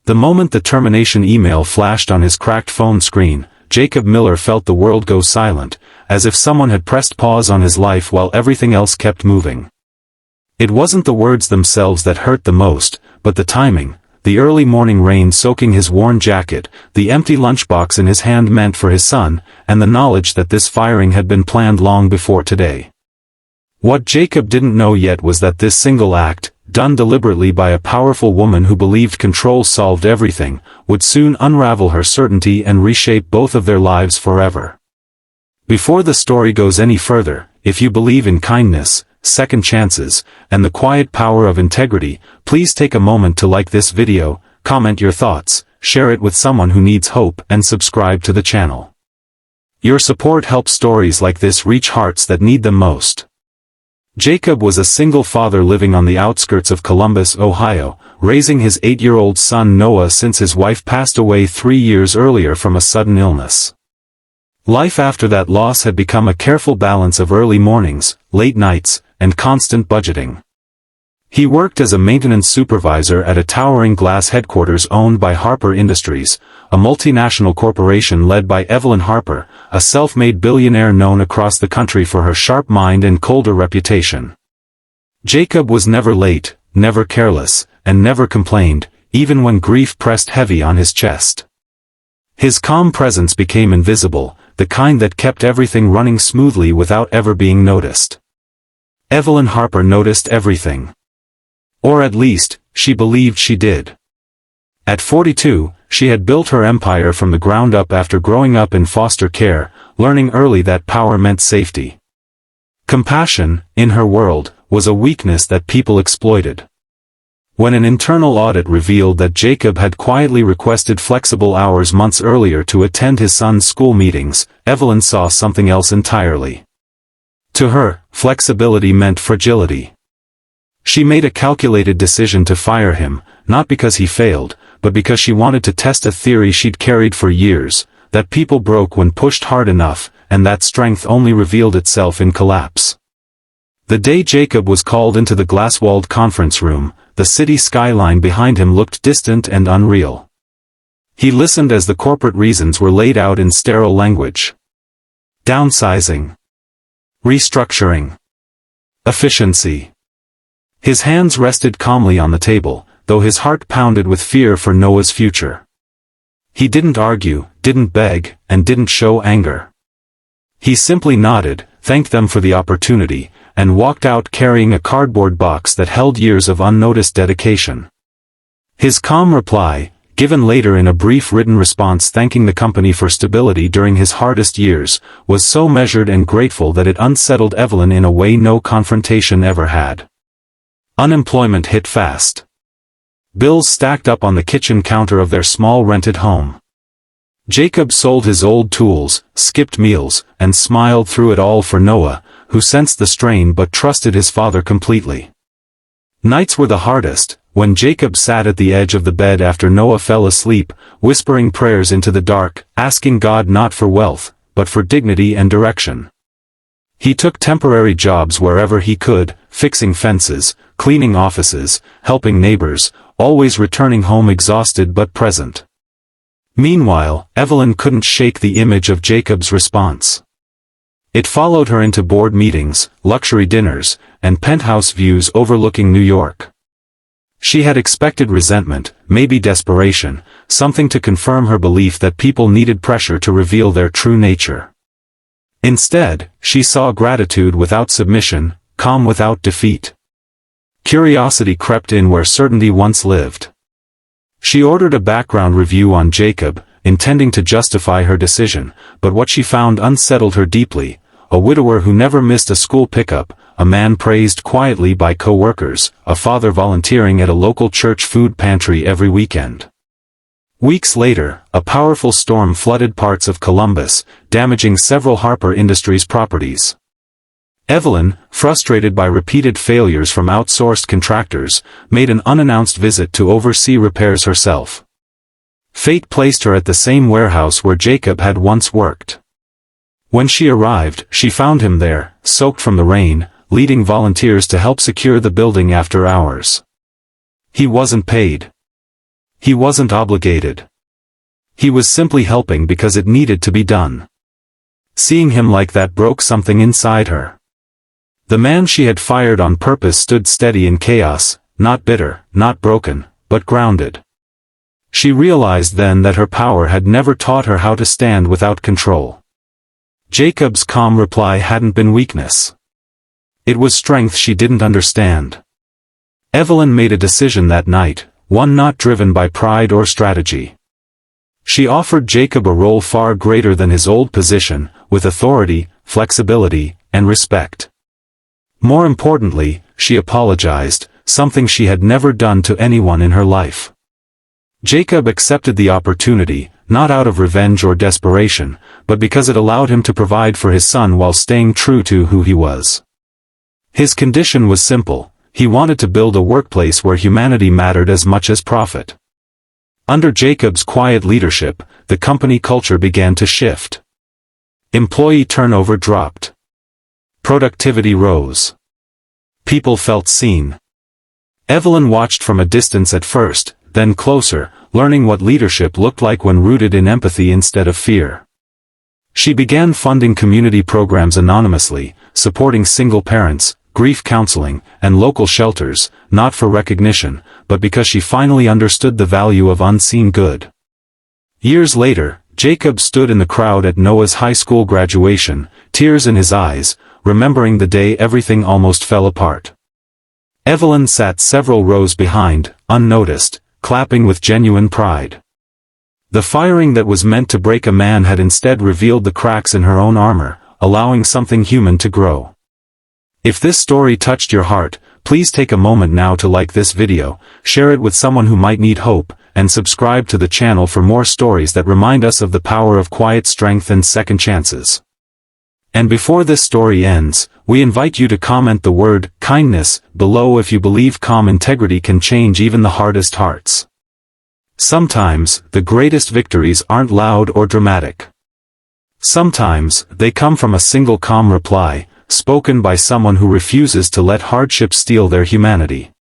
The moment the termination email flashed on his cracked phone screen, Jacob Miller felt the world go silent, as if someone had pressed pause on his life while everything else kept moving. It wasn't the words themselves that hurt the most, but the timing, the early morning rain soaking his worn jacket, the empty lunchbox in his hand meant for his son, and the knowledge that this firing had been planned long before today. What Jacob didn't know yet was that this single act, done deliberately by a powerful woman who believed control solved everything, would soon unravel her certainty and reshape both of their lives forever. Before the story goes any further, if you believe in kindness, second chances, and the quiet power of integrity, please take a moment to like this video, comment your thoughts, share it with someone who needs hope, and subscribe to the channel. Your support helps stories like this reach hearts that need them most. Jacob was a single father living on the outskirts of Columbus, Ohio, raising his 8-year-old son Noah since his wife passed away 3 years earlier from a sudden illness. Life after that loss had become a careful balance of early mornings, late nights, and constant budgeting. He worked as a maintenance supervisor at a towering glass headquarters owned by Harper Industries, a multinational corporation led by Evelyn Harper, a self-made billionaire known across the country for her sharp mind and colder reputation. Jacob was never late, never careless, and never complained, even when grief pressed heavy on his chest. His calm presence became invisible, the kind that kept everything running smoothly without ever being noticed. Evelyn Harper noticed everything. Or at least, she believed she did. At 42, she had built her empire from the ground up after growing up in foster care, learning early that power meant safety. Compassion, in her world, was a weakness that people exploited. When an internal audit revealed that Jacob had quietly requested flexible hours months earlier to attend his son's school meetings, Evelyn saw something else entirely. To her, flexibility meant fragility. She made a calculated decision to fire him, not because he failed, but because she wanted to test a theory she'd carried for years, that people broke when pushed hard enough, and that strength only revealed itself in collapse. The day Jacob was called into the glass-walled conference room, the city skyline behind him looked distant and unreal. He listened as the corporate reasons were laid out in sterile language. Downsizing. Restructuring. Efficiency. His hands rested calmly on the table, though his heart pounded with fear for Noah's future. He didn't argue, didn't beg, and didn't show anger. He simply nodded, thanked them for the opportunity, and walked out carrying a cardboard box that held years of unnoticed dedication. His calm reply, given later in a brief written response thanking the company for stability during his hardest years, was so measured and grateful that it unsettled Evelyn in a way no confrontation ever had. Unemployment hit fast. Bills stacked up on the kitchen counter of their small rented home. Jacob sold his old tools, skipped meals, and smiled through it all for Noah, who sensed the strain but trusted his father completely. Nights were the hardest, when Jacob sat at the edge of the bed after Noah fell asleep, whispering prayers into the dark, asking God not for wealth, but for dignity and direction. He took temporary jobs wherever he could, fixing fences, cleaning offices, helping neighbors, always returning home exhausted but present. Meanwhile, Evelyn couldn't shake the image of Jacob's response. It followed her into board meetings, luxury dinners, and penthouse views overlooking New York. She had expected resentment, maybe desperation, something to confirm her belief that people needed pressure to reveal their true nature. Instead, she saw gratitude without submission, calm without defeat. Curiosity crept in where certainty once lived. She ordered a background review on Jacob, intending to justify her decision, but what she found unsettled her deeply: a widower who never missed a school pickup, a man praised quietly by co-workers, a father volunteering at a local church food pantry every weekend. Weeks later, a powerful storm flooded parts of Columbus, damaging several Harper Industries properties. Evelyn, frustrated by repeated failures from outsourced contractors, made an unannounced visit to oversee repairs herself. Fate placed her at the same warehouse where Jacob had once worked. When she arrived, she found him there, soaked from the rain, leading volunteers to help secure the building after hours. He wasn't paid. He wasn't obligated. He was simply helping because it needed to be done. Seeing him like that broke something inside her. The man she had fired on purpose stood steady in chaos, not bitter, not broken, but grounded. She realized then that her power had never taught her how to stand without control. Jacob's calm reply hadn't been weakness. It was strength she didn't understand. Evelyn made a decision that night, one not driven by pride or strategy. She offered Jacob a role far greater than his old position, with authority, flexibility, and respect. More importantly, she apologized, something she had never done to anyone in her life. Jacob accepted the opportunity, not out of revenge or desperation, but because it allowed him to provide for his son while staying true to who he was. His condition was simple: he wanted to build a workplace where humanity mattered as much as profit. Under Jacob's quiet leadership, the company culture began to shift. Employee turnover dropped. Productivity rose. People felt seen. Evelyn watched from a distance at first, then closer, learning what leadership looked like when rooted in empathy instead of fear. She began funding community programs anonymously, supporting single parents, grief counseling, and local shelters, not for recognition, but because she finally understood the value of unseen good. Years later, Jacob stood in the crowd at Noah's high school graduation, tears in his eyes, remembering the day everything almost fell apart. Evelyn sat several rows behind, unnoticed, clapping with genuine pride. The firing that was meant to break a man had instead revealed the cracks in her own armor, allowing something human to grow. If this story touched your heart, please take a moment now to like this video, share it with someone who might need hope, and subscribe to the channel for more stories that remind us of the power of quiet strength and second chances. And before this story ends, we invite you to comment the word kindness below if you believe calm integrity can change even the hardest hearts. Sometimes, the greatest victories aren't loud or dramatic. Sometimes, they come from a single calm reply, spoken by someone who refuses to let hardship steal their humanity.